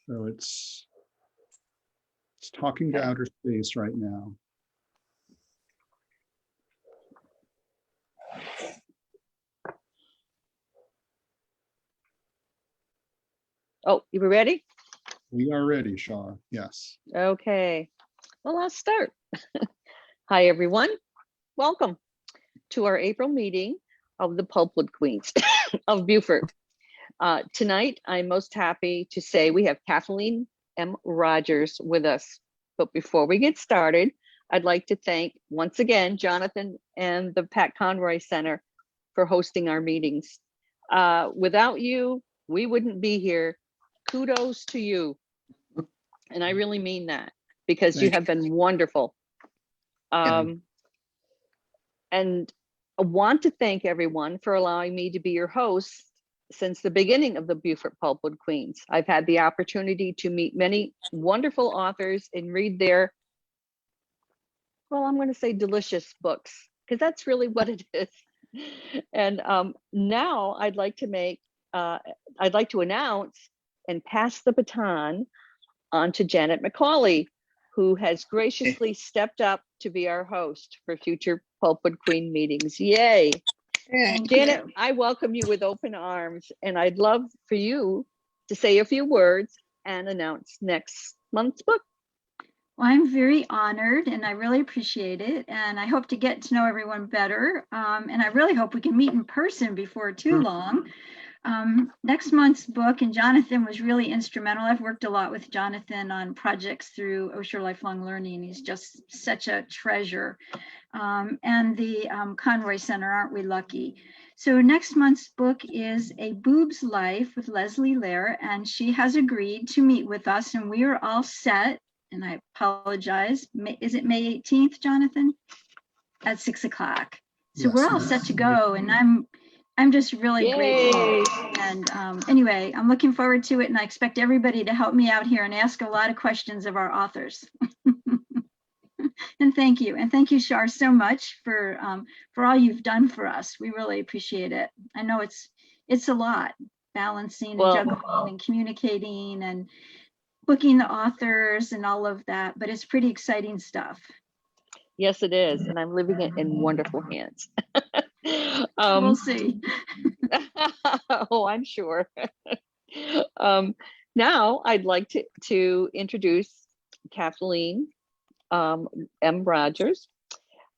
So it's talking to outer space right now. Oh, you were ready? We are ready, Shaw. Yes. Okay. Well, I'll start. Hi, everyone. Welcome to our April meeting of the Pulpwood Queens of Beaufort. Tonight, I'm most happy to say we have Kathleen M. Rodgers with us. But before we get started, I'd like to thank once again Jonathan and the Pat Conroy Center for hosting our meetings. Without you, we wouldn't be here. Kudos to you. And I really mean that because you have been wonderful. And I want to thank everyone for allowing me to be your host since the beginning of the Beaufort Pulpwood Queens. I've had the opportunity to meet many wonderful authors and read their, well, I'm going to say delicious books, because that's really what it is. And now I'd like to announce and pass the baton on to Janet McCauley, who has graciously stepped up to be our host for future Pulpwood Queen meetings. Yay. Janet, I welcome you with open arms, and I'd love for you to say a few words and announce next month's book. Well, I'm very honored and I really appreciate it. And I hope to get to know everyone better. And I really hope we can meet in person before too long. Next month's book, and Jonathan was really instrumental. I've worked a lot with Jonathan on projects through Osher Lifelong Learning. He's just such a treasure. And the Conroy Center, aren't we lucky? So next month's book is A Boob's Life with Leslie Lehr, and she has agreed to meet with us, and we are all set. And I apologize. Is it May 18th, Jonathan? At 6 o'clock. So yes, we're all set to go, and I'm just really grateful. And anyway, I'm looking forward to it, and I expect everybody to help me out here and ask a lot of questions of our authors. And thank you, Shar, so much for all you've done for us. We really appreciate it. I know it's a lot, balancing and juggling and communicating and booking the authors and all of that, but it's pretty exciting stuff. Yes, it is, and I'm leaving it in wonderful hands. We'll see. Oh, I'm sure. Now I'd like to introduce Kathleen M. Rodgers.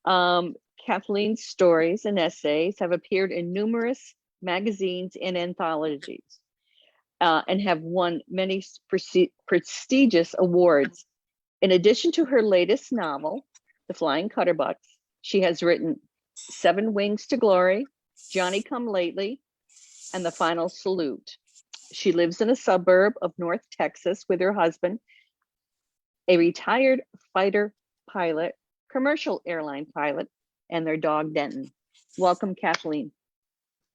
Kathleen's stories and essays have appeared in numerous magazines and anthologies and have won many prestigious awards. In addition to her latest novel, The Flying Cutterbucks, she has written Seven Wings to Glory, Johnny Come Lately, and The Final Salute. She lives in a suburb of North Texas with her husband, a retired fighter pilot, commercial airline pilot, and their dog Denton. Welcome, Kathleen.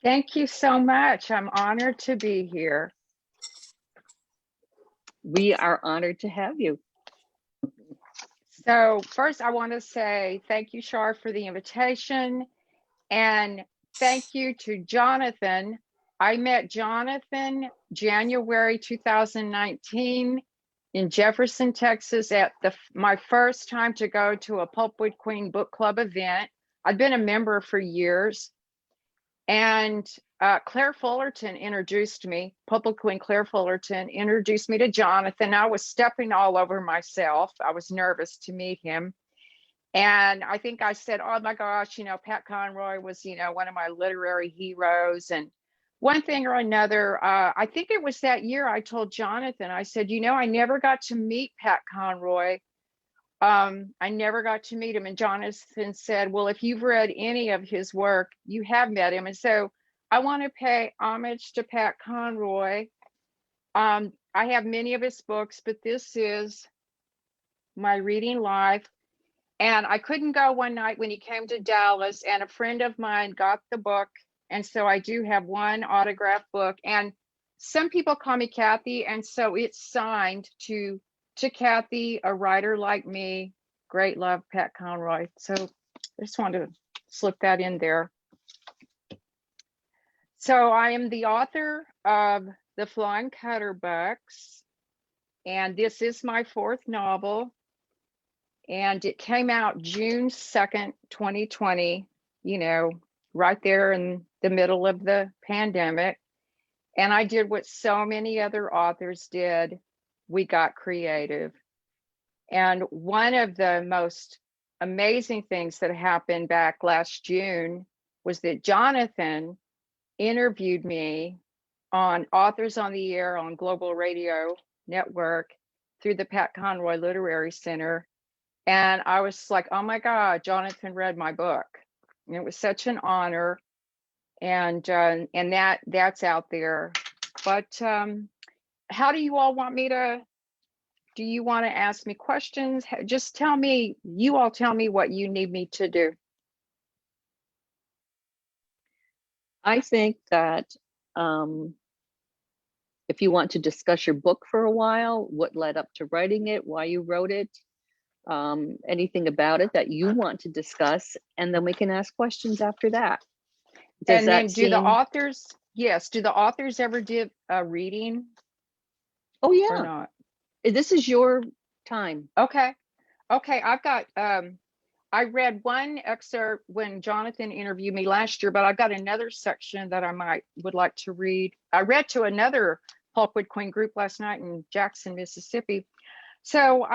Thank you so much. I'm honored to be here. We are honored to have you. So first I want to say thank you, Shar, for the invitation, and thank you to Jonathan. I met Jonathan January 2019 in Jefferson, Texas at my first time to go to a Pulpwood Queen book club event. I've been a member for years, and Claire Fullerton introduced me, Pulpwood Queen Claire Fullerton introduced me to Jonathan. I was stepping all over myself. I was nervous to meet him. And I think I said, oh my gosh, Pat Conroy was, one of my literary heroes. And one thing or another, I think it was that year I told Jonathan, I said, I never got to meet Pat Conroy. I never got to meet him. And Jonathan said, well, if you've read any of his work, you have met him. And so I want to pay homage to Pat Conroy. I have many of his books, but this is my reading life. And I couldn't go one night when he came to Dallas, and a friend of mine got the book. And so I do have one autographed book, and some people call me Kathy. And so it's signed to Kathy, a writer like me. Great love, Pat Conroy. So I just wanted to slip that in there. So I am the author of The Flying Cutterbucks. And this is my fourth novel. And it came out June 2nd, 2020, you know, right there in the middle of the pandemic. And I did what so many other authors did. We got creative. And one of the most amazing things that happened back last June was that Jonathan interviewed me on Authors on the Air on Global Radio Network through the Pat Conroy Literary Center. And I was like, oh my God, Jonathan read my book. And it was such an honor. And that's out there. But how do you all want me to, do you want to ask me questions? Just tell me, you all tell me what you need me to do. I think that if you want to discuss your book for a while, what led up to writing it, why you wrote it, anything about it that you want to discuss, and then we can ask questions after that. Does And that then do the seem- authors, yes, do the authors ever do a reading Oh or yeah, not? this is your time. Okay. Okay. I've got, I read one excerpt when Jonathan interviewed me last year, but I've got another section that I would like to read. I read to another Pulpwood Queen group last night in Jackson, Mississippi. So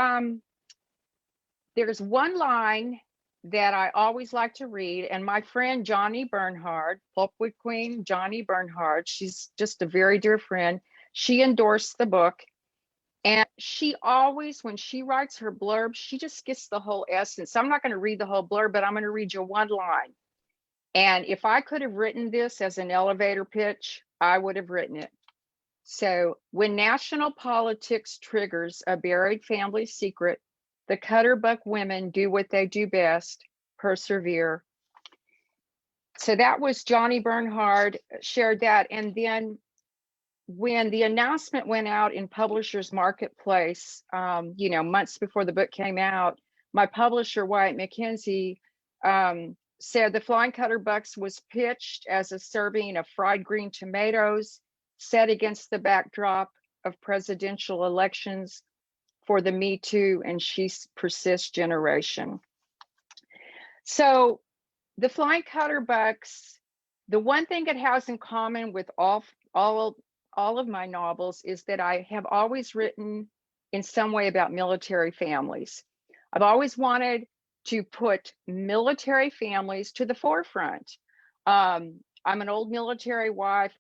there's one line that I always like to read, and my friend Johnny Bernhard, Pulpwood Queen Johnny Bernhard, she's just a very dear friend. She endorsed the book. And she always, when she writes her blurb, she just gets the whole essence. I'm not going to read the whole blurb, but I'm going to read you one line. And if I could have written this as an elevator pitch, I would have written it. So, when national politics triggers a buried family secret, the Cutterbuck women do what they do best, persevere. So that was Johnny Bernhard shared that. And then when the announcement went out in Publishers Marketplace, you know, months before the book came out, my publisher, Wyatt McKenzie, said the Flying Cutterbucks was pitched as a serving of fried green tomatoes set against the backdrop of presidential elections for the Me Too and She Persists generation. So the Flying Cutterbucks, the one thing it has in common with all of my novels is that I have always written in some way about military families. I've always wanted to put military families to the forefront. I'm an old military wife.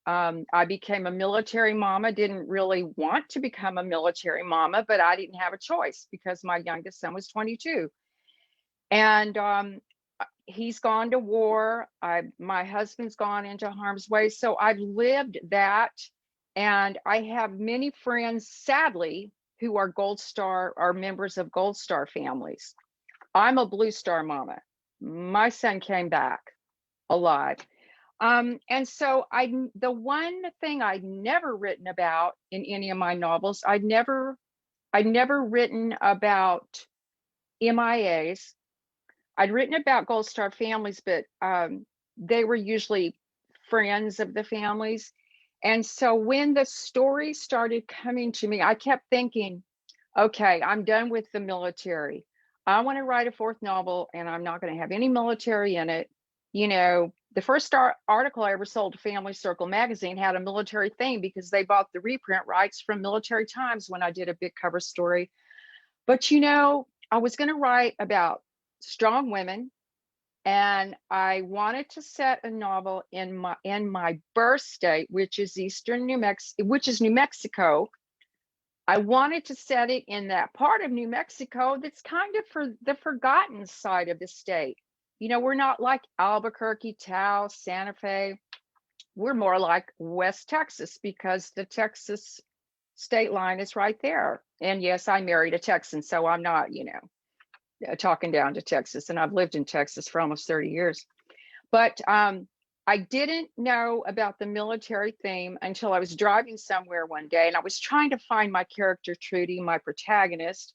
I became a military mama, didn't really want to become a military mama, but I didn't have a choice because my youngest son was 22. And he's gone to war. My husband's gone into harm's way. So I've lived that. And I have many friends, sadly, who are Gold Star, are members of Gold Star families. I'm a Blue Star mama. My son came back alive. And so the one thing I'd never written about in any of my novels, I'd never written about MIAs. I'd written about Gold Star families, but they were usually friends of the families. And so when the story started coming to me, I kept thinking, okay, I'm done with the military. I want to write a fourth novel and I'm not going to have any military in it. You know, the first article I ever sold to Family Circle magazine had a military theme because they bought the reprint rights from Military Times when I did a big cover story. But, you know, I was going to write about strong women, and I wanted to set a novel in my birth state, which is New Mexico. I wanted to set it in that part of New Mexico that's kind of for the forgotten side of the state. You know, we're not like Albuquerque, Taos, Santa Fe. We're more like West Texas because the Texas state line is right there. And yes, I married a Texan, so I'm not, you know, talking down to Texas, and I've lived in Texas for almost 30 years. But I didn't know about the military theme until I was driving somewhere one day, and I was trying to find my character, Trudy, my protagonist.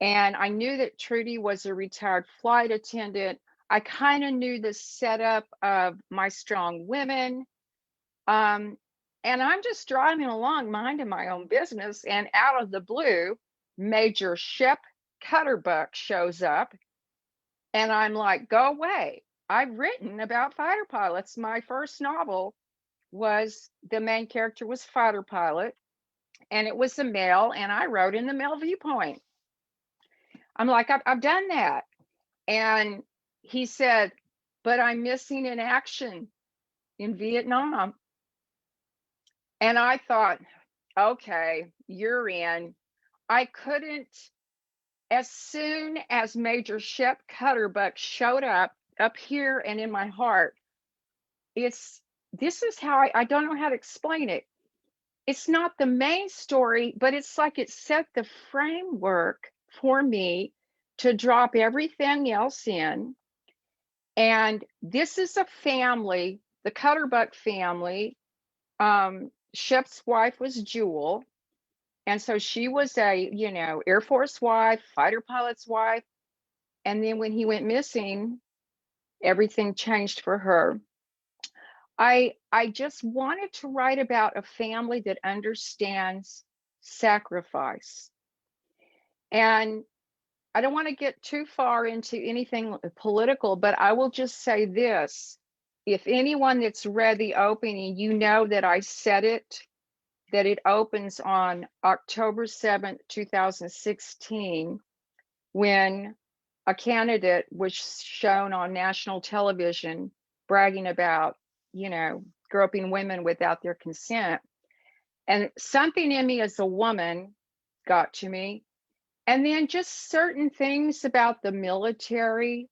And I knew that Trudy was a retired flight attendant. I kind of knew the setup of My Strong Women. And I'm just driving along, minding my own business, and out of the blue, Major Shep Cutterbuck shows up, and I'm like, go away. I've written about fighter pilots. My first novel was, the main character was fighter pilot, and it was a male, and I wrote in the male viewpoint. I'm like, I've done that. And he said, but I'm missing in action in Vietnam. And I thought, okay, you're in. I couldn't, as soon as Major Shep Cutterbuck showed up here and in my heart, this is how I don't know how to explain it. It's not the main story, but it's like it set the framework for me to drop everything else in. And this is a family, the Cutterbuck family. Shep's wife was Jewel. And so she was a, Air Force wife, fighter pilot's wife. And then when he went missing, everything changed for her. I just wanted to write about a family that understands sacrifice. And I don't want to get too far into anything political, but I will just say this. If anyone that's read the opening, you know that I said it, that it opens on October 7th, 2016, when a candidate was shown on national television bragging about, groping women without their consent. And something in me as a woman got to me. And then just certain things about the military.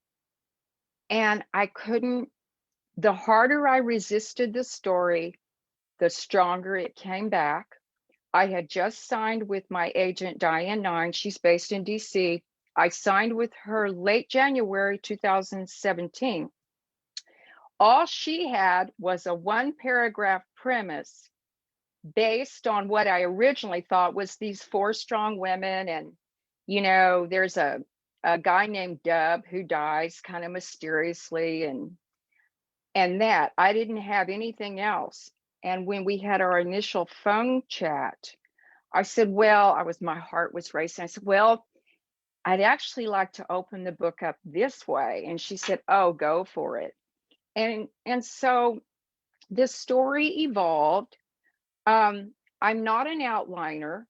And I couldn't, the harder I resisted the story, the stronger it came back. I had just signed with my agent, Diane Nine. She's based in DC. I signed with her late January 2017. All she had was a 1-paragraph premise based on what I originally thought was these 4 strong women. And, there's a guy named Dub who dies kind of mysteriously. And that I didn't have anything else. And when we had our initial phone chat, I said, my heart was racing. I said, well, I'd actually like to open the book up this way. And she said, oh, go for it. And so this story evolved. I'm not an outliner,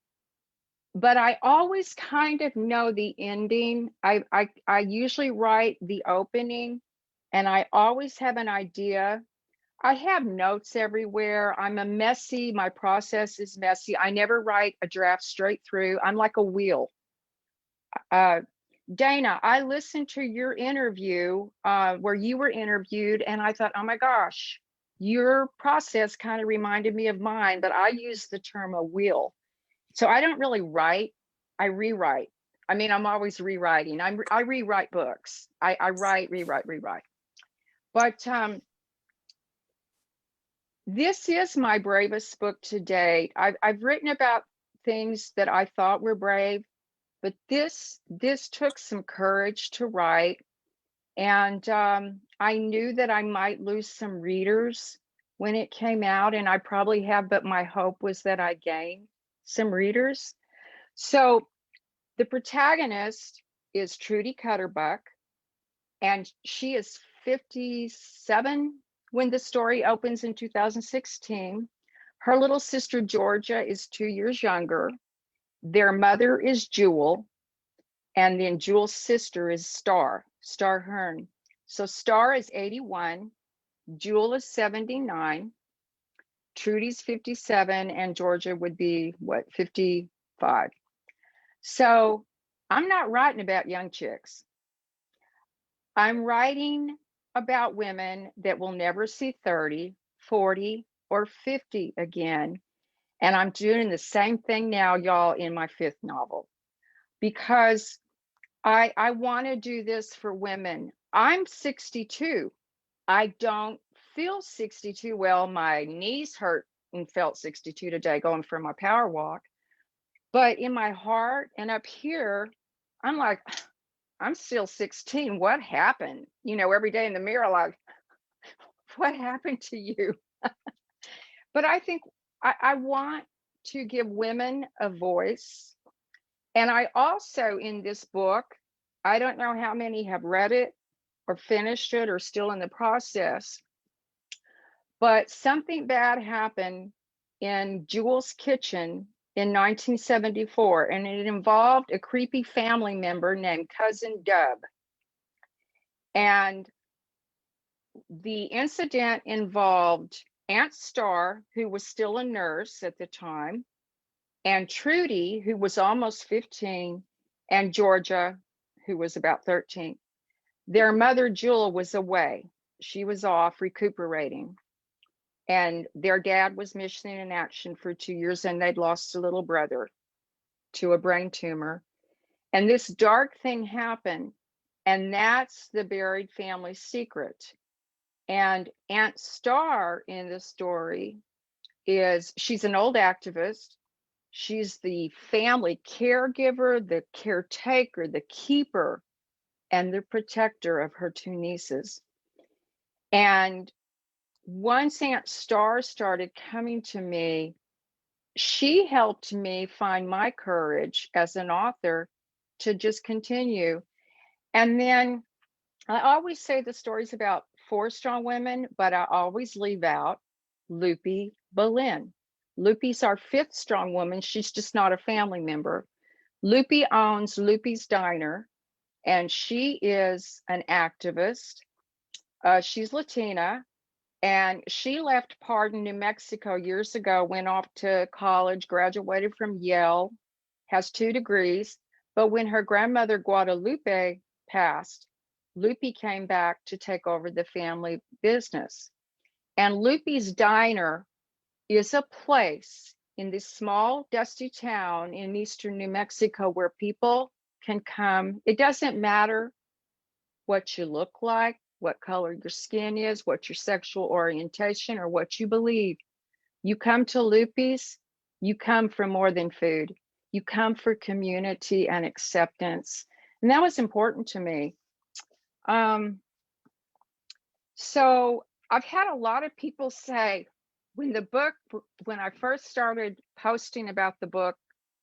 but I always kind of know the ending. I usually write the opening, and I always have an idea. I have notes everywhere. My process is messy. I never write a draft straight through. I'm like a wheel. Dana, I listened to your interview where you were interviewed, and I thought, oh my gosh, your process kind of reminded me of mine, but I use the term a wheel. So I don't really write, I rewrite. I mean, I'm always rewriting. I rewrite books. I write, rewrite. But this is my bravest book to date. I've written about things that I thought were brave, but this took some courage to write. And I knew that I might lose some readers when it came out, and I probably have, but my hope was that I gained some readers. So the protagonist is Trudy Cutterbuck, and she is 57 when the story opens in 2016. Her little sister Georgia is 2 years younger. Their mother is Jewel, and then Jewel's sister is Star Hearn. So Star is 81, Jewel is 79, Trudy's 57, and Georgia would be 55. So I'm not writing about young chicks. I'm writing about women that will never see 30, 40, or 50 again. And I'm doing the same thing now, y'all, in my 5th novel, because I want to do this for women. I'm 62. I don't feel 62. Well, my knees hurt and felt 62 today going for my power walk. But in my heart and up here, I'm like, I'm still 16. What happened? Every day in the mirror, like, what happened to you? But I think I want to give women a voice. And I also, in this book, I don't know how many have read it or finished it or still in the process, but something bad happened in Jewel's kitchen in 1974, and it involved a creepy family member named Cousin Dub. And the incident involved Aunt Star, who was still a nurse at the time, and Trudy, who was almost 15, and Georgia, who was about 13. Their mother, Jewel, was away. She was off recuperating. And their dad was missing in action for 2 years, and they'd lost a little brother to a brain tumor. And this dark thing happened, and that's the buried family secret. And Aunt Star in the story she's an old activist. She's the family caregiver, the caretaker, the keeper, and the protector of her two nieces. And once Aunt Star started coming to me, she helped me find my courage as an author to just continue. And then I always say the stories about 4 strong women, but I always leave out Lupe Boleyn. Lupe's our 5th strong woman. She's just not a family member. Lupe owns Lupe's Diner, and she is an activist. She's Latina, and she left Pardon, New Mexico years ago, went off to college, graduated from Yale, has 2 degrees. But when her grandmother Guadalupe passed, Lupe came back to take over the family business. And Lupe's Diner is a place in this small, dusty town in eastern New Mexico where people can come. It doesn't matter what you look like, what color your skin is, what your sexual orientation, or what you believe. You come to Lupe's, you come for more than food. You come for community and acceptance. And that was important to me. So I've had a lot of people say, when I first started posting about the book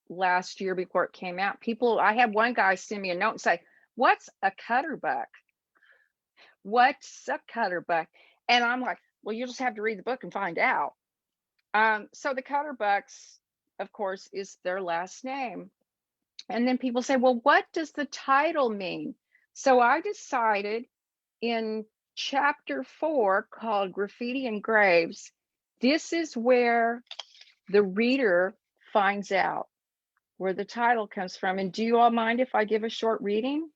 last year before it came out, I had one guy send me a note and say, "What's a Cutterbuck? What's a Cutterbuck?" And I'm like, well, you'll just have to read the book and find out. So the Cutterbucks, of course, is their last name. And then people say, well, what does the title mean? So I decided in chapter 4, called Graffiti and Graves, this is where the reader finds out where the title comes from. And do you all mind if I give a short reading?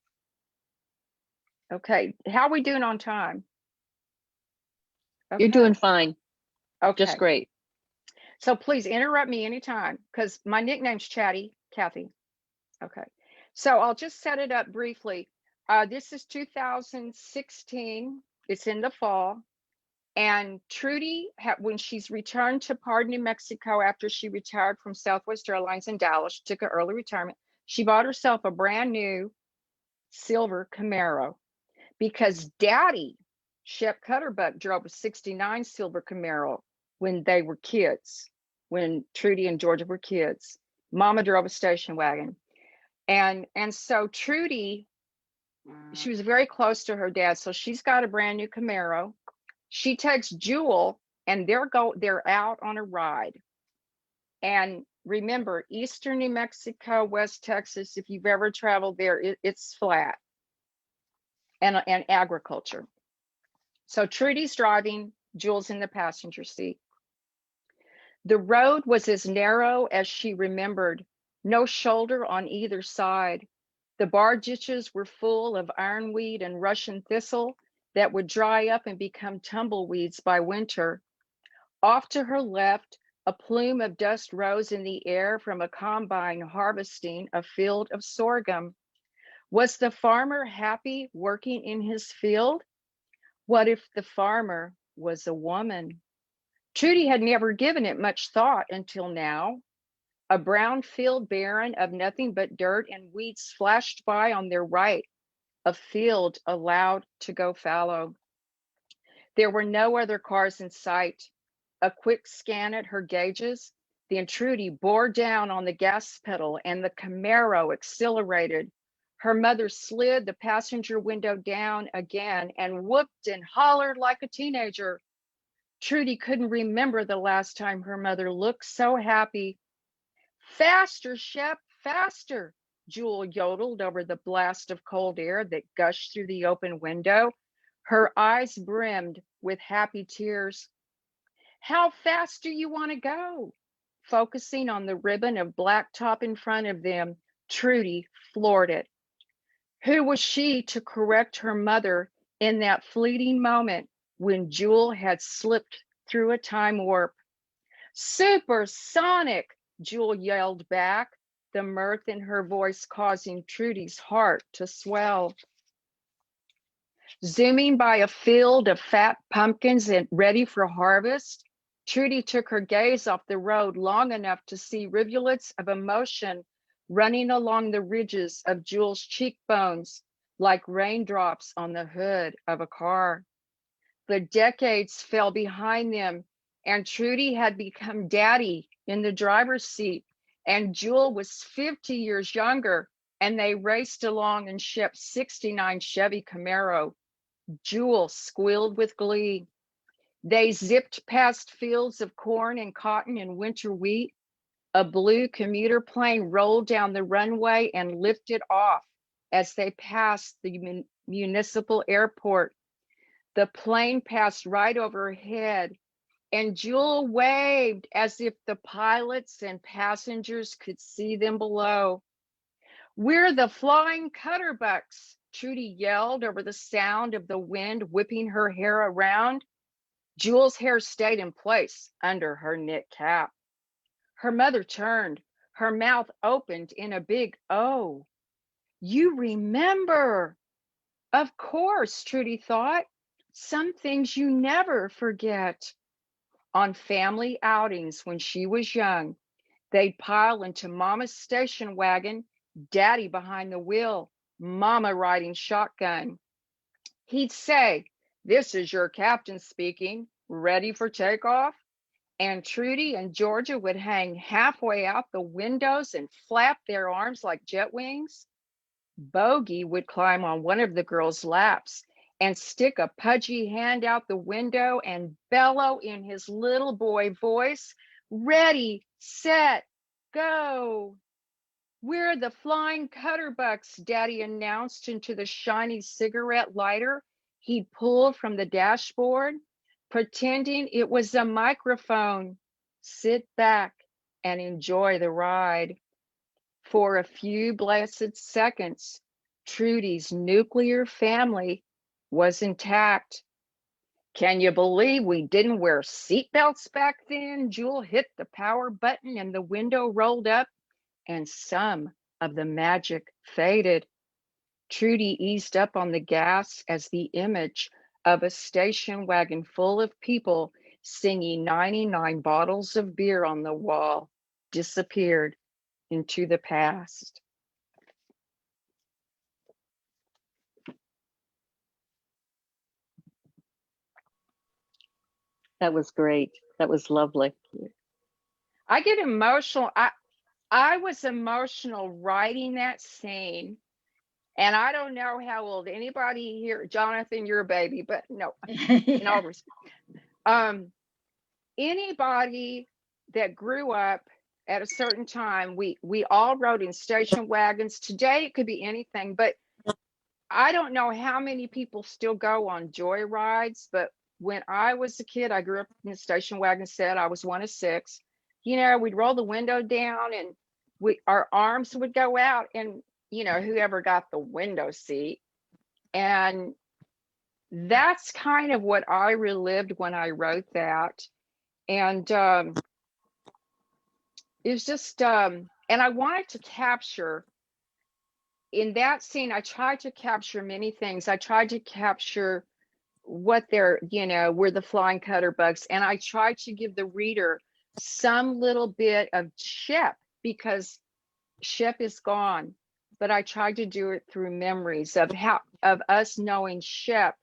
Okay, how are we doing on time? You're doing fine. Okay. Just great. So please interrupt me anytime, because my nickname's Chatty Kathy. Okay, so I'll just set it up briefly. This is 2016. It's in the fall. And Trudy, when she's returned to Pardon, New Mexico, after she retired from Southwest Airlines in Dallas, took an early retirement, she bought herself a brand new silver Camaro because Daddy, Shep Cutterbuck, drove a '69 silver Camaro when they were kids, when Trudy and Georgia were kids. Mama drove a station wagon. And so Trudy, she was very close to her dad, so she's got a brand new Camaro. She takes Jewel, and they're out on a ride. And remember, eastern New Mexico, West Texas, if you've ever traveled there, it's flat and agriculture. So Trudy's driving, Jewel's in the passenger seat. The road was as narrow as she remembered, no shoulder on either side. The bar ditches were full of ironweed and Russian thistle that would dry up and become tumbleweeds by winter. Off to her left, a plume of dust rose in the air from a combine harvesting a field of sorghum. Was the farmer happy working in his field? What if the farmer was a woman? Trudy had never given it much thought until now. A brown field barren of nothing but dirt and weeds flashed by on their right, a field allowed to go fallow. There were no other cars in sight. A quick scan at her gauges, then Trudy bore down on the gas pedal and the Camaro accelerated. Her mother slid the passenger window down again and whooped and hollered like a teenager. Trudy couldn't remember the last time her mother looked so happy. Faster, Shep, faster, Jewel yodeled over the blast of cold air that gushed through the open window. Her eyes brimmed with happy tears. How fast do you want to go? Focusing on the ribbon of blacktop in front of them, Trudy floored it. Who was she to correct her mother in that fleeting moment when Jewel had slipped through a time warp? Supersonic, Jewel yelled back, the mirth in her voice causing Trudy's heart to swell. Zooming by a field of fat pumpkins and ready for harvest, Trudy took her gaze off the road long enough to see rivulets of emotion running along the ridges of Jewel's cheekbones like raindrops on the hood of a car. The decades fell behind them, and Trudy had become daddy in the driver's seat, and Jewel was 50 years younger, and they raced along in Shep's '69 Chevy Camaro. Jewel squealed with glee. They zipped past fields of corn and cotton and winter wheat. A blue commuter plane rolled down the runway and lifted off as they passed the municipal airport. The plane passed right overhead, and Jewel waved as if the pilots and passengers could see them below. We're the flying Cutterbucks, Trudy yelled over the sound of the wind whipping her hair around. Jewel's hair stayed in place under her knit cap. Her mother turned, her mouth opened in a big O. You remember. Of course, Trudy thought. Some things you never forget. On family outings when she was young, they'd pile into Mama's station wagon, Daddy behind the wheel, Mama riding shotgun. He'd say, "This is your captain speaking. Ready for takeoff?" And Trudy and Georgia would hang halfway out the windows and flap their arms like jet wings. Bogey would climb on one of the girls' laps and stick a pudgy hand out the window and bellow in his little boy voice, "Ready, set, go." We're the flying Cutterbucks, Daddy announced into the shiny cigarette lighter he'd pulled from the dashboard, pretending it was a microphone. Sit back and enjoy the ride. For a few blessed seconds, Trudy's nuclear family was intact. Can you believe we didn't wear seatbelts back then? Jewel hit the power button and the window rolled up, and some of the magic faded. Trudy eased up on the gas as the image of a station wagon full of people singing 99 bottles of beer on the wall disappeared into the past. That was great. That was lovely. I get emotional. I was emotional writing that scene. And I don't know how old anybody here, Jonathan, you're a baby, but no, in all respect. Anybody that grew up at a certain time, we all rode in station wagons. Today it could be anything, but I don't know how many people still go on joy rides. But when I was a kid, I grew up in a station wagon set. I was one of six. You know, we'd roll the window down and our arms would go out, and you know, whoever got the window seat. And that's kind of what I relived when I wrote that. And it's just, and I wanted to capture, in that scene, I tried to capture many things. I tried to capture what they're, you know, we're the flying Cutterbucks. And I tried to give the reader some little bit of Shep, because Shep is gone. But I tried to do it through memories of us knowing Shep,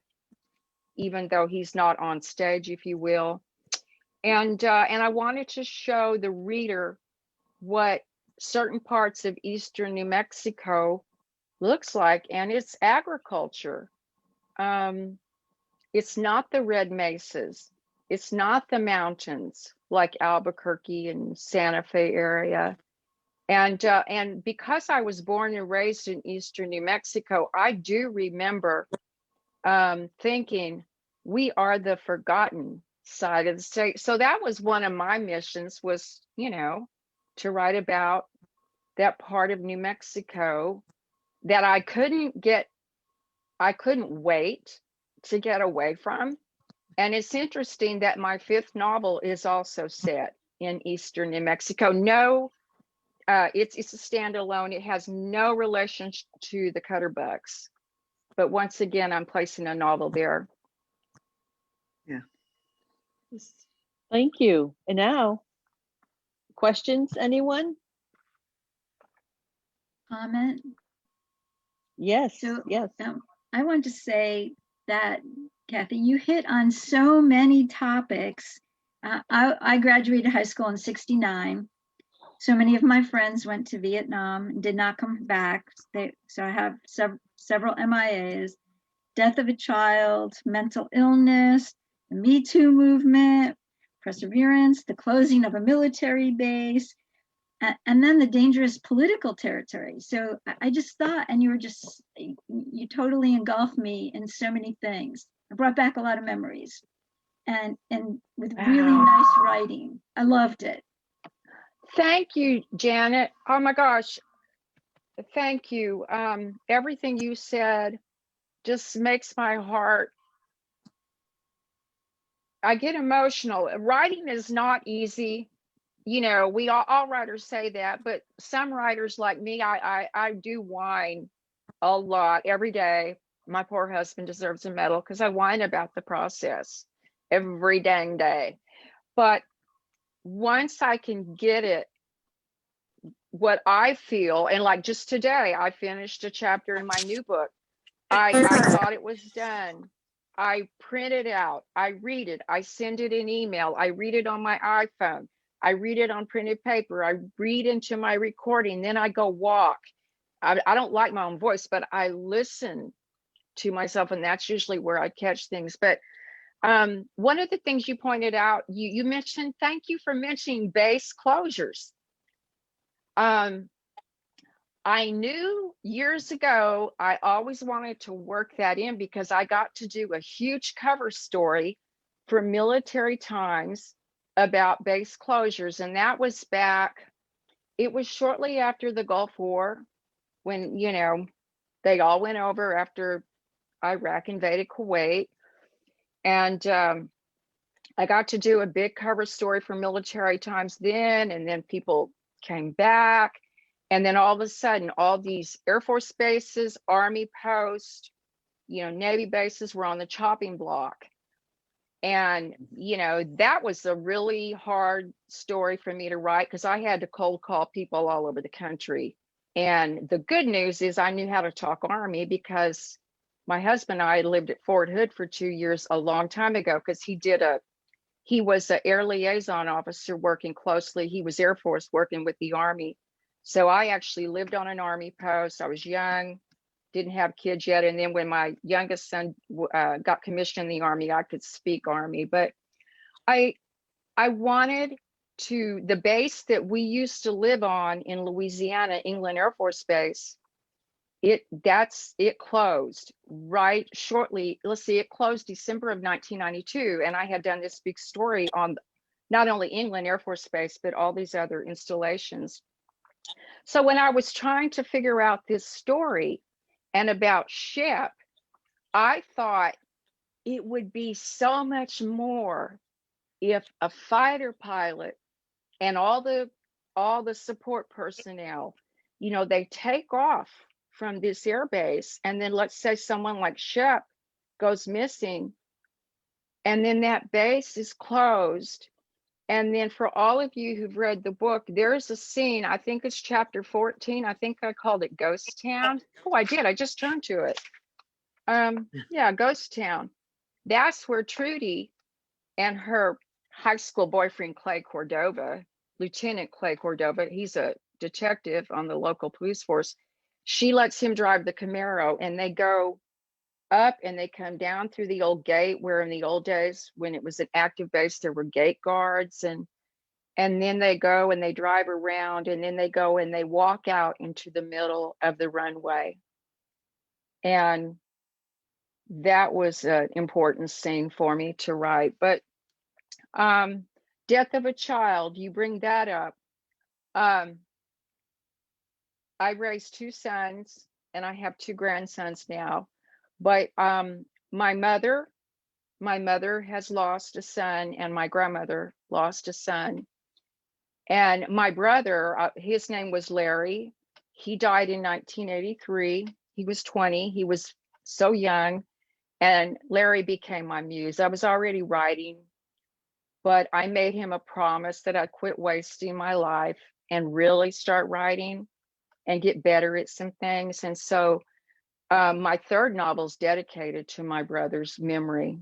even though he's not on stage, if you will. And I wanted to show the reader what certain parts of eastern New Mexico looks like, and it's agriculture. It's not the red mesas. It's not the mountains like Albuquerque and Santa Fe area. And because I was born and raised in eastern New Mexico, I do remember thinking we are the forgotten side of the state. So that was one of my missions, was, you know, to write about that part of New Mexico that I couldn't wait to get away from. And it's interesting that my 5th novel is also set in eastern New Mexico. No, it's a standalone. It has no relation to the Cutterbucks. But once again, I'm placing a novel there. Yeah. Thank you. And now, questions, anyone? Comment? Yes, So, yes. I want to say that, Kathy, you hit on so many topics. I graduated high school in '69. So many of my friends went to Vietnam and did not come back. So I have several MIAs, death of a child, mental illness, the Me Too movement, perseverance, the closing of a military base, and then the dangerous political territory. So I just thought, and you totally engulfed me in so many things. I brought back a lot of memories, and with really nice writing. I loved it. Thank you, Janet. Oh my gosh. Thank you. Everything you said just makes my heart, I get emotional. Writing is not easy. You know, we all writers say that, but some writers like me, I do whine a lot every day. My poor husband deserves a medal because I whine about the process every dang day. But once I can get it, what I feel, and like just today, I finished a chapter in my new book. I thought it was done. I print it out. I read it. I send it an email. I read it on my iPhone. I read it on printed paper. I read into my recording. Then I go walk. I don't like my own voice, but I listen to myself, and that's usually where I catch things. But one of the things you pointed out, you mentioned, thank you for mentioning base closures. I knew years ago, I always wanted to work that in because I got to do a huge cover story for Military Times about base closures. And that was it was shortly after the Gulf War, when, you know, they all went over after Iraq invaded Kuwait. And I got to do a big cover story for Military Times then, and then people came back. And then all of a sudden, all these Air Force bases, Army posts, you know, Navy bases were on the chopping block. And, you know, that was a really hard story for me to write because I had to cold call people all over the country. And the good news is I knew how to talk Army because my husband and I lived at Fort Hood for 2 years a long time ago because he was an air liaison officer working closely. He was Air Force working with the Army. So I actually lived on an Army post. I was young, didn't have kids yet. And then when my youngest son got commissioned in the Army, I could speak Army. But I wanted to, the base that we used to live on in Louisiana, England Air Force Base, it closed right shortly. Let's see, it closed December of 1992. And I had done this big story on not only England Air Force Base, but all these other installations. So when I was trying to figure out this story and about SHIP, I thought it would be so much more if a fighter pilot and all the support personnel, you know, they take off from this air base, and then let's say someone like SHIP goes missing, and then that base is closed. And then for all of you who've read the book, there's a scene, I think it's chapter 14. I think I called it Ghost Town. Oh, I did. I just turned to it. Yeah, Ghost Town. That's where Trudy and her high school boyfriend, Clay Cordova, Lieutenant Clay Cordova, he's a detective on the local police force. She lets him drive the Camaro, and they go up and they come down through the old gate where in the old days when it was an active base, there were gate guards, and then they go and they drive around, and then they go and they walk out into the middle of the runway. And that was an important scene for me to write. But death of a child, you bring that up. I raised 2 sons and I have 2 grandsons now. But my mother has lost a son, and my grandmother lost a son. And my brother, his name was Larry. He died in 1983. He was 20. He was so young. And Larry became my muse. I was already writing, but I made him a promise that I'd quit wasting my life and really start writing and get better at some things. And so my 3rd novel is dedicated to my brother's memory.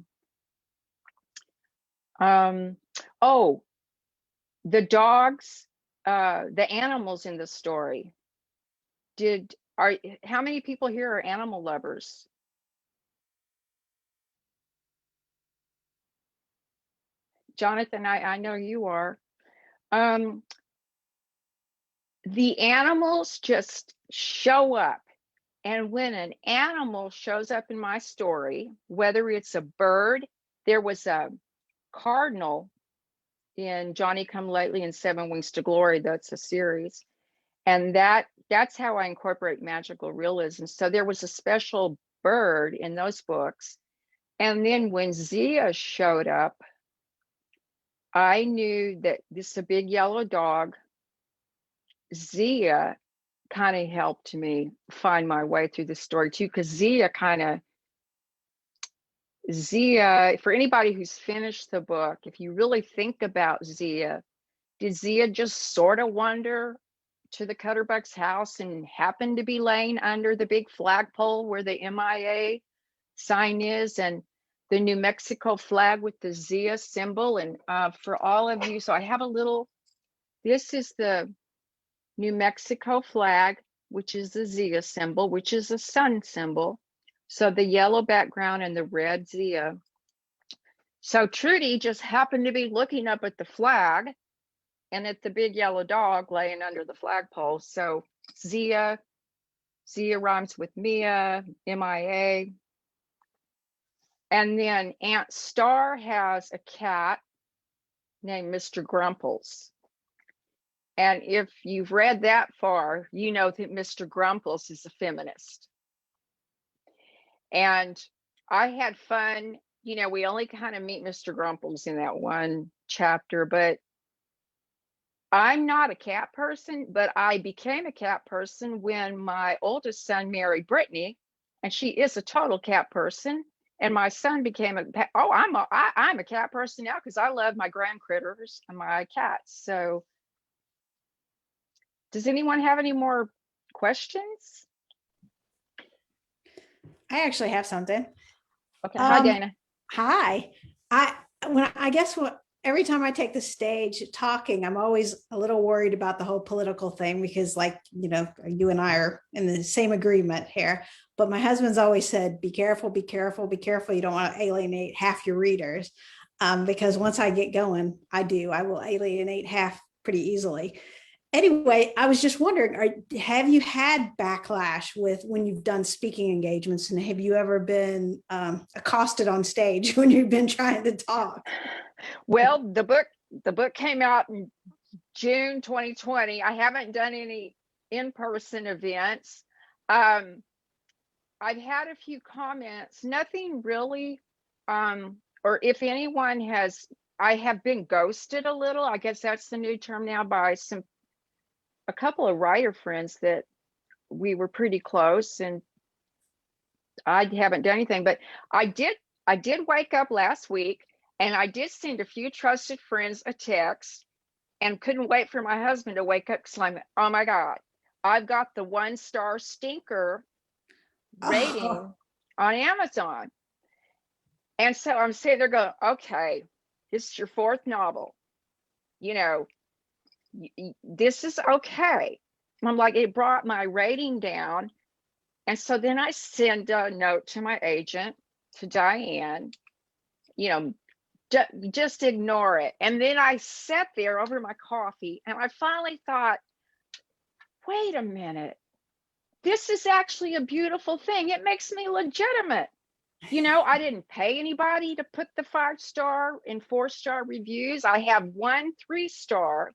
Oh, the dogs, the animals in the story. How many people here are animal lovers? Jonathan, I know you are. The animals just show up. And when an animal shows up in my story, whether it's a bird, there was a cardinal in Johnny Come Lately and 7 Wings to Glory. That's a series. And that's how I incorporate magical realism. So there was a special bird in those books. And then when Zia showed up, I knew that this is a big yellow dog. Zia kind of helped me find my way through the story too, because Zia, for anybody who's finished the book, if you really think about Zia, did Zia just sort of wander to the Cutterbucks' house and happen to be laying under the big flagpole where the MIA sign is, and the New Mexico flag with the Zia symbol? And for all of you, so I have this is the New Mexico flag, which is the Zia symbol, which is a sun symbol. So the yellow background and the red Zia. So Trudy just happened to be looking up at the flag and at the big yellow dog laying under the flagpole. So Zia rhymes with Mia, MIA. And then Aunt Star has a cat named Mr. Grumples. And if you've read that far, you know that Mr. Grumples is a feminist. And I had fun. We only kind of meet Mr. Grumples in that one chapter, but I'm not a cat person, but I became a cat person when my oldest son married Brittany, and she is a total cat person. And my son became I'm a cat person now because I love my grand critters and my cats. So does anyone have any more questions? I actually have something. Okay. Hi, Dana. Hi. Every time I take the stage talking, I'm always a little worried about the whole political thing because, you and I are in the same agreement here. But my husband's always said, be careful, be careful, be careful. You don't want to alienate half your readers because once I get going, I will alienate half pretty easily. Anyway, I was just wondering, have you had backlash when you've done speaking engagements, and have you ever been accosted on stage when you've been trying to talk? Well, the book came out in June 2020. I haven't done any in-person events. I've had a few comments, nothing really, or if anyone has, I have been ghosted a little. I guess that's the new term now, by a couple of writer friends that we were pretty close, and I haven't done anything. But I did wake up last week, and I did send a few trusted friends a text, and couldn't wait for my husband to wake up because I'm, oh my God, I've got the 1-star stinker rating on Amazon. And so I'm sitting there going, okay, This is your fourth novel. You know, this is okay. I'm like, it brought my rating down. And so then I send a note to my agent, to Diane, you know, just ignore it. And then I sat there over my coffee and I finally thought, wait a minute, this is actually a beautiful thing. It makes me legitimate. You know, I didn't pay anybody to put the 5-star and 4-star reviews. I have 1 3-star,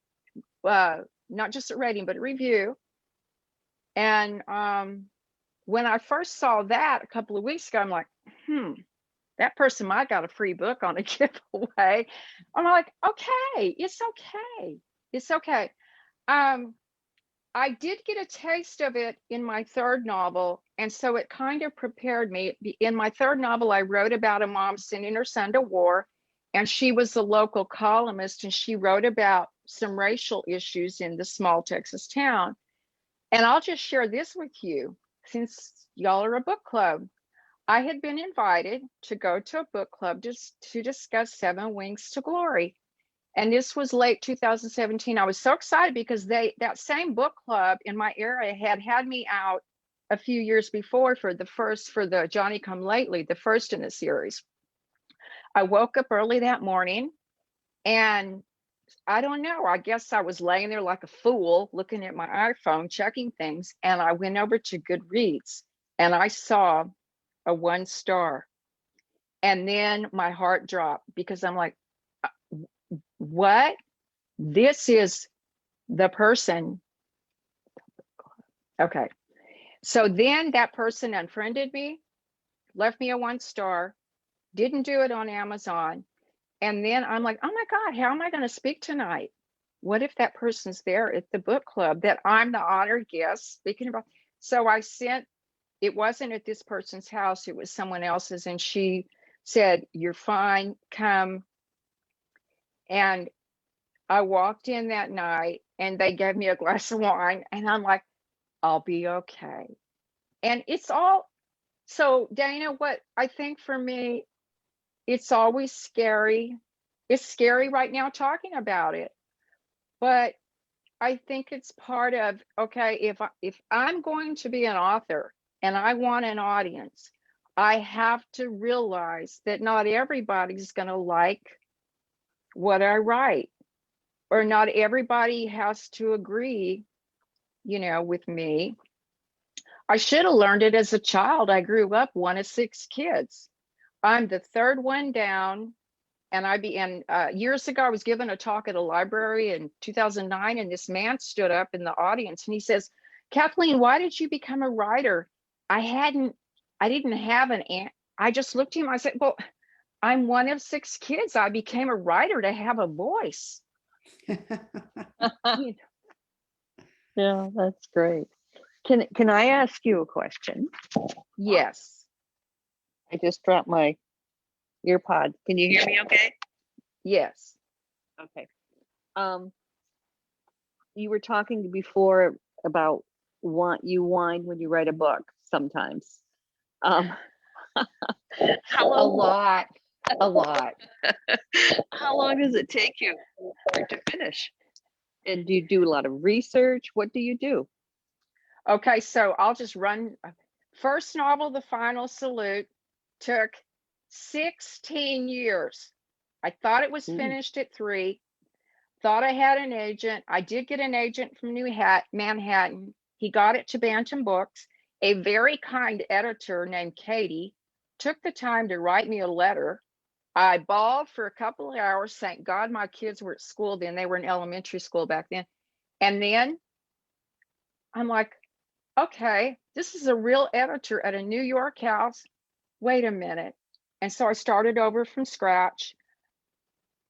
not just a rating, but a review. And when I first saw that a couple of weeks ago, I'm like, that person might got a free book on a giveaway. I'm like, okay, it's okay. It's okay. I did get a taste of it in my 3rd novel. And so it kind of prepared me. In my 3rd novel, I wrote about a mom sending her son to war. And she was a local columnist, and she wrote about some racial issues in the small Texas town. And I'll just share this with you, since y'all are a book club. I had been invited to go to a book club just to discuss 7 Wings to Glory. And this was late 2017. I was so excited because that same book club in my area had me out a few years before for the Johnny Come Lately, the first in the series. I woke up early that morning, and I don't know, I guess I was laying there like a fool looking at my iPhone, checking things, and I went over to Goodreads and I saw a 1-star. And then my heart dropped because I'm like, what? This is the person. Okay. So then that person unfriended me, left me a 1-star, didn't do it on Amazon. And then I'm like, oh my God, how am I going to speak tonight? What if that person's there at the book club that I'm the honored guest speaking about? So I sent, it wasn't at this person's house, it was someone else's. And she said, you're fine, come. And I walked in that night and they gave me a glass of wine and I'm like, I'll be okay. And it's all, so Dana, what I think for me, it's always scary. It's scary right now talking about it, but I think it's part of, okay, if I'm going to be an author and I want an audience, I have to realize that not everybody's going to like what I write, or not everybody has to agree, you know, with me. I should have learned it as a child. I grew up one of 6 kids. I'm the 3rd one down. And years ago, I was given a talk at a library in 2009, and this man stood up in the audience and he says, Kathleen, why did you become a writer? I didn't have an aunt. I just looked at him. I said, well, I'm one of 6 kids. I became a writer to have a voice. Yeah, that's great. Can I ask you a question? Yes. I just dropped my ear pod. Can you hear me okay? Yes. Okay. You were talking before about you whine when you write a book sometimes. How A lot. How long does it take you to finish? And do you do a lot of research? What do you do? Okay, so I'll just run. First novel, The Final Salute, took 16 years. I thought it was finished at 3. Thought I had an agent. I did get an agent from Manhattan. He got it to Bantam Books. A very kind editor named Katie took the time to write me a letter. I bawled for a couple of hours. Thank God my kids were at school then. They were in elementary school back then. And then I'm like, okay, this is a real editor at a New York house. Wait a minute. And so I started over from scratch.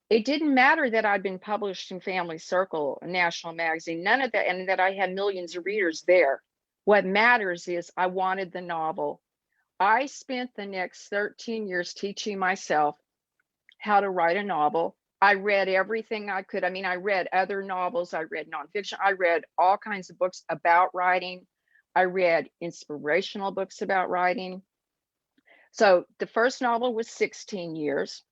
It didn't matter that I'd been published in Family Circle, a national magazine, none of that, and that I had millions of readers there. What matters is I wanted the novel. I spent the next 13 years teaching myself how to write a novel. I read everything I could. I mean, I read other novels, I read nonfiction, I read all kinds of books about writing. I read inspirational books about writing. So the first novel was 16 years.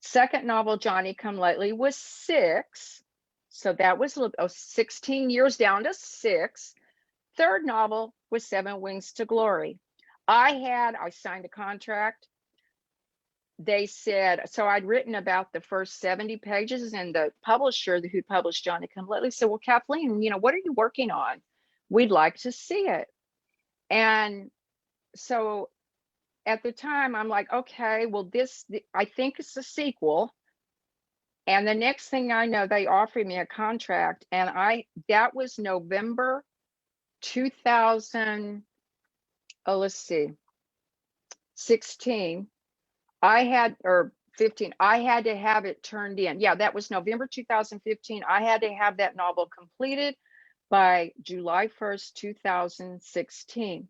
Second novel, Johnny Come Lately, was 6. So that was 16 years down to 6. Third novel was 7 Wings to Glory. I signed a contract. They said, so I'd written about the first 70 pages, and the publisher who published Johnny Come Lately said, well, Kathleen, what are you working on? We'd like to see it. And so at the time, I'm like, okay, well, I think it's a sequel. And the next thing I know, they offered me a contract, and that was November 2000, let's see, 16. Or 15, I had to have it turned in. Yeah, that was November 2015. I had to have that novel completed by July 1st, 2016.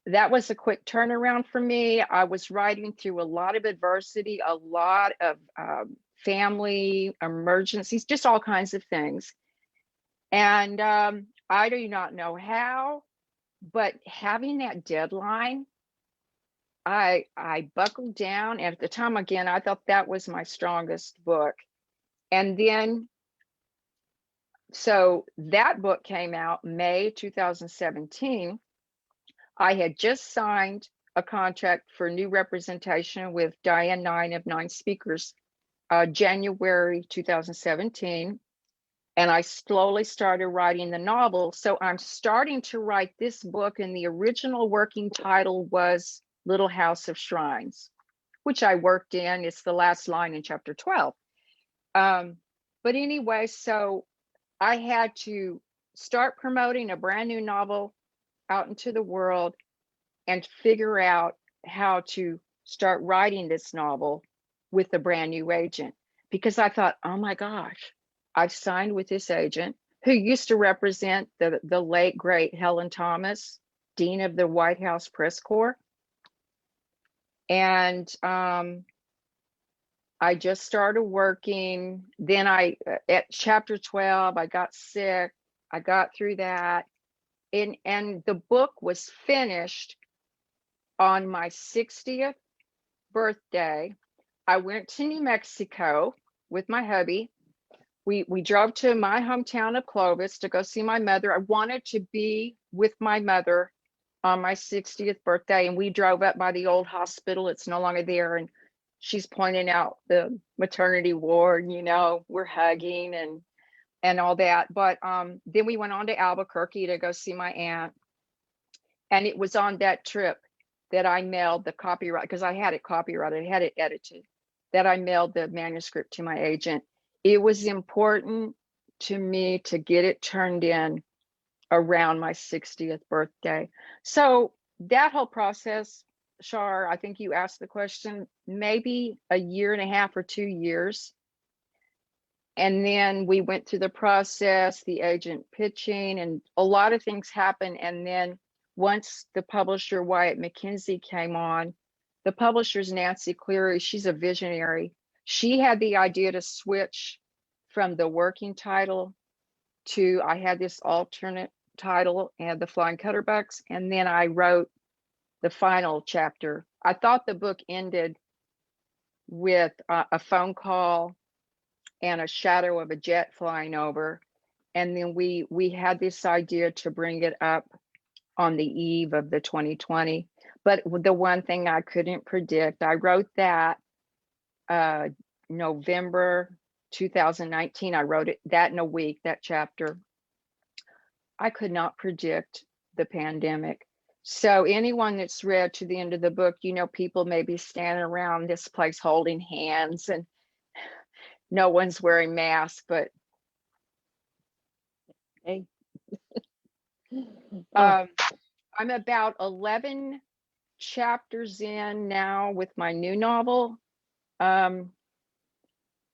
That was a quick turnaround for me. I was writing through a lot of adversity, a lot of family emergencies, just all kinds of things. And I do not know how, but having that deadline, I buckled down. And at the time, again, I thought that was my strongest book. And then, so that book came out May 2017. I had just signed a contract for new representation with Diane 9 of 9 Speakers, January 2017. And I slowly started writing the novel. So I'm starting to write this book, and the original working title was Little House of Shrines, which I worked in. It's the last line in chapter 12. But anyway, so I had to start promoting a brand new novel out into the world and figure out how to start writing this novel with a brand new agent, because I thought, oh my gosh, I've signed with this agent who used to represent the late, great Helen Thomas, Dean of the White House Press Corps. And I just started working. Then at chapter 12, I got sick. I got through that. And the book was finished on my 60th birthday. I went to New Mexico with my hubby. We drove to my hometown of Clovis to go see my mother. I wanted to be with my mother on my 60th birthday, and we drove up by the old hospital. It's no longer there, and she's pointing out the maternity ward, we're hugging and all that. But then we went on to Albuquerque to go see my aunt, and it was on that trip that I mailed the copyright, because I had it copyrighted, I had it edited, that I mailed the manuscript to my agent. It was important to me to get it turned in around my 60th birthday. So that whole process, Shar, I think you asked the question, maybe a year and a half or 2 years. And then we went through the process, the agent pitching, and a lot of things happened. And then once the publisher, Wyatt McKenzie, came on, the publisher's Nancy Cleary, she's a visionary. She had the idea to switch from the working title to, I had this alternate title, and the Flying Cutterbucks, and then I wrote the final chapter. I thought the book ended with a phone call and a shadow of a jet flying over, and then we had this idea to bring it up on the eve of the 2020. But the one thing I couldn't predict, I wrote that November 2019. I wrote that in a week, that chapter. I could not predict the pandemic. So anyone that's read to the end of the book, people may be standing around this place holding hands and no one's wearing masks, but hey. I'm about 11 chapters in now with my new novel. I'm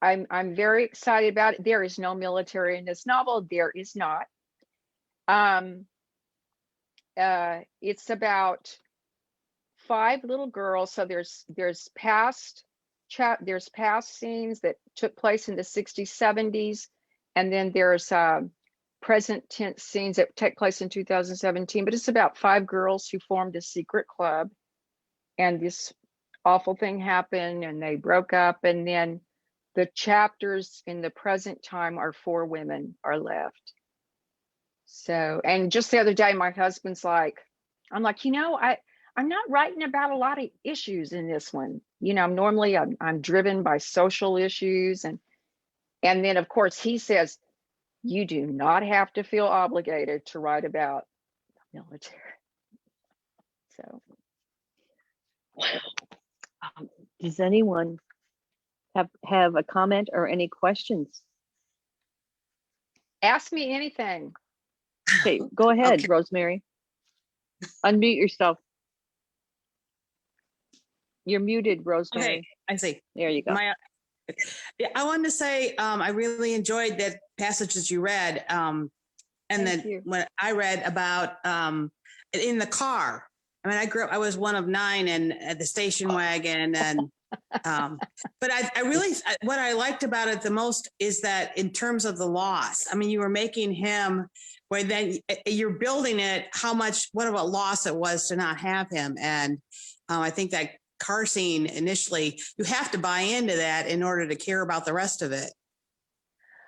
very excited about it. There is no military in this novel. There is not. It's about 5 little girls. So there's past scenes that took place in the 60s, 70s, and then there's present tense scenes that take place in 2017. But it's about 5 girls who formed a secret club, and awful thing happened and they broke up. And then the chapters in the present time are 4 women are left. So, and just the other day, my husband's like, I'm like, I'm not writing about a lot of issues in this one. I'm driven by social issues. And then of course he says, you do not have to feel obligated to write about the military. So. Does anyone have a comment or any questions? Ask me anything. Okay, go ahead, Okay. Rosemary. Unmute yourself. You're muted, Rosemary. Okay, I see. There you go. Yeah, I wanted to say I really enjoyed that passage that you read, and Thank then you. when I read about in the car. I mean, I was one of 9 and the station wagon, and but I really what I liked about it the most is that in terms of the loss. I mean, you were making him where then you're building it. What of a loss it was to not have him, and I think that car scene initially, you have to buy into that in order to care about the rest of it.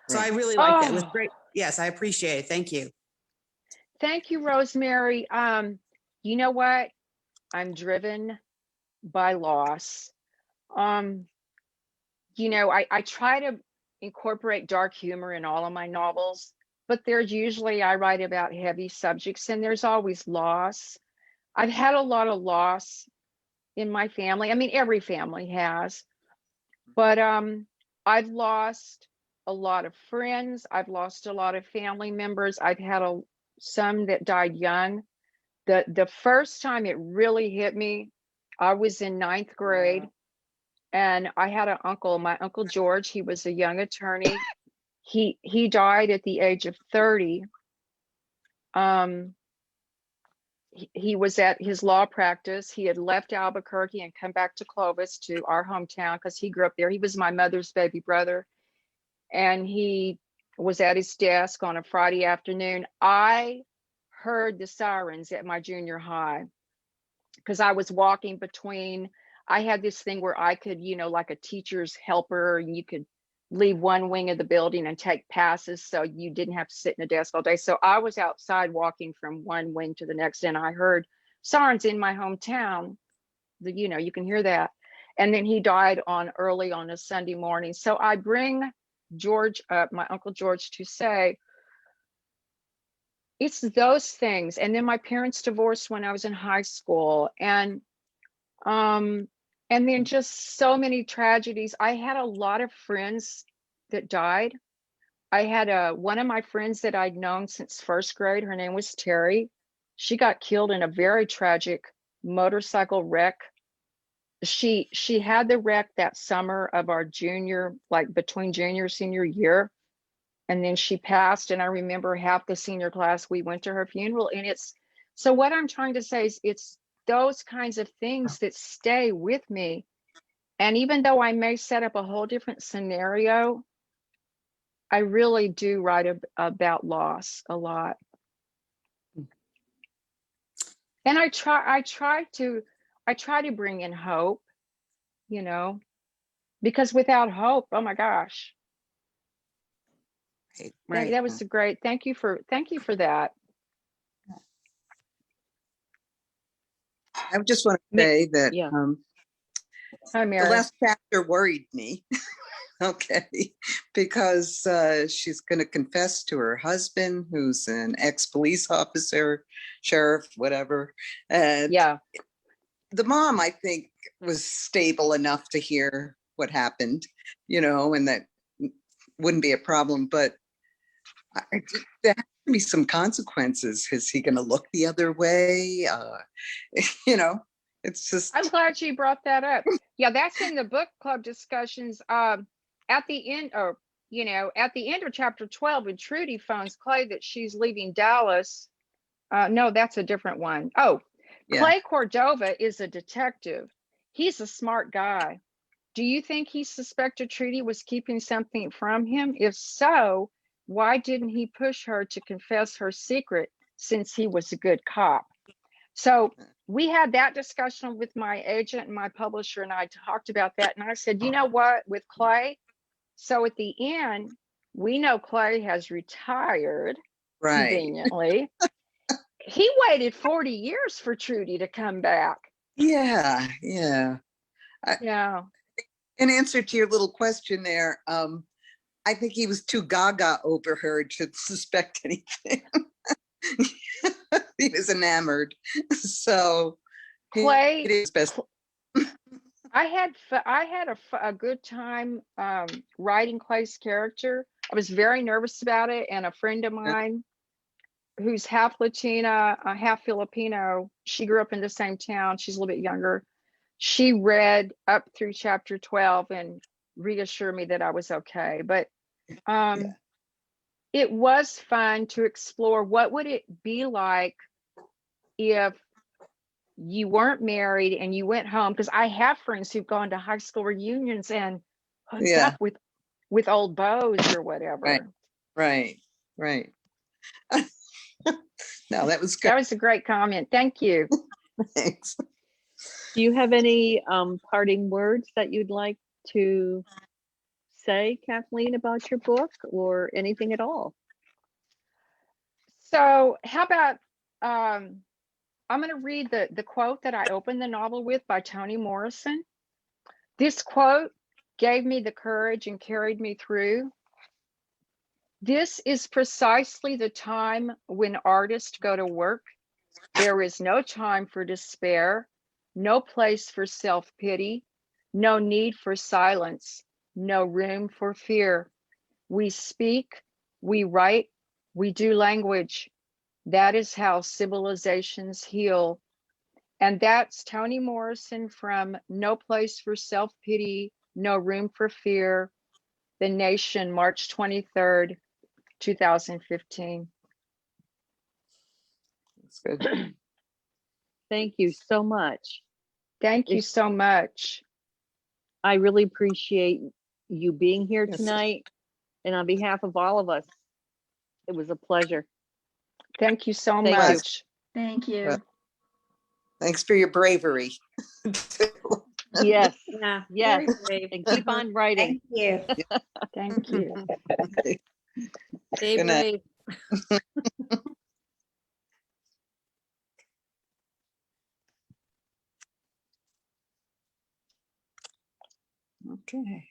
So I really liked that. It was great. Yes, I appreciate it. Thank you. Thank you, Rosemary. You know what? I'm driven by loss. I try to incorporate dark humor in all of my novels, but there's usually I write about heavy subjects and there's always loss. I've had a lot of loss in my family. I mean, every family has, but I've lost a lot of friends. I've lost a lot of family members. I've had some that died young. The first time it really hit me, I was in 9th grade and I had an uncle, my Uncle George. He was a young attorney. He died at the age of 30. He was at his law practice. He had left Albuquerque and come back to Clovis, to our hometown, because he grew up there. He was my mother's baby brother. And he was at his desk on a Friday afternoon. I heard the sirens at my junior high because I was walking between, I had this thing where I could, like a teacher's helper, and you could leave one wing of the building and take passes so you didn't have to sit in a desk all day. So I was outside walking from one wing to the next, and I heard sirens in my hometown. You can hear that. And then he died early on a Sunday morning. So I bring George up, my Uncle George, to say, it's those things. And then my parents divorced when I was in high school. And then just so many tragedies. I had a lot of friends that died. I had one of my friends that I'd known since 1st grade. Her name was Terry. She got killed in a very tragic motorcycle wreck. She had the wreck that summer of our between junior senior year. And then she passed. And I remember half the senior class, we went to her funeral. And so what I'm trying to say is it's those kinds of things that stay with me. And even though I may set up a whole different scenario, I really do write about loss a lot. And I try to bring in hope, because without hope, oh my gosh. Right. That was great. Thank you for that. I just want to say that Yeah. Hi, the Mary. last chapter worried me. Okay, because she's going to confess to her husband, who's an ex-police officer, sheriff, whatever. And Yeah. the mom, I think, was stable enough to hear what happened, and that wouldn't be a problem. But there has to be some consequences. Is he going to look the other way? It's just. I'm glad you brought that up. Yeah, that's in the book club discussions. At the end, at the end of chapter 12, when Trudy phones Clay that she's leaving Dallas. No, that's a different one. Oh, Yeah. Clay Cordova is a detective. He's a smart guy. Do you think he suspected Trudy was keeping something from him? If so, why didn't he push her to confess her secret since he was a good cop? So we had that discussion with my agent and my publisher, and I talked about that. And I said, you know what, with Clay, so at the end, we know Clay has retired Right. conveniently. He waited 40 years for Trudy to come back. Yeah, yeah. Yeah. In answer to your little question there, I think he was too gaga over her to suspect anything. He was enamored. So Clay, he did his best. I had a good time writing Clay's character. I was very nervous about it, and a friend of mine who's half Latina, half Filipino, she grew up in the same town. She's a little bit younger. She read up through chapter 12 and reassured me that I was okay. But it was fun to explore what would it be like if you weren't married and you went home, because I have friends who've gone to high school reunions and hooked up with old beaux or whatever. Right. No, that was good. That was a great comment. Thank you. Thanks. Do you have any parting words that you'd like to say, Kathleen, about your book or anything at all? So how about I'm going to read the quote that I opened the novel with by Toni Morrison. This quote gave me the courage and carried me through. This is precisely the time when artists go to work. There is no time for despair, no place for self-pity, no need for silence, no room for fear. We speak, we write, we do language. That is how civilizations heal. And that's Toni Morrison from No Place for Self-Pity, No Room for Fear, The Nation, March 23rd, 2015. That's good. Thank you so much. Thank you so much. I really appreciate you being here Yes. tonight. And on behalf of all of us, it was a pleasure. Thank you so Thank you. much. Thank you. Thanks for your bravery. Yes, Yeah. yes. very brave. And keep on writing. Thank you. Thank you. Stay Good night. brave. Okay.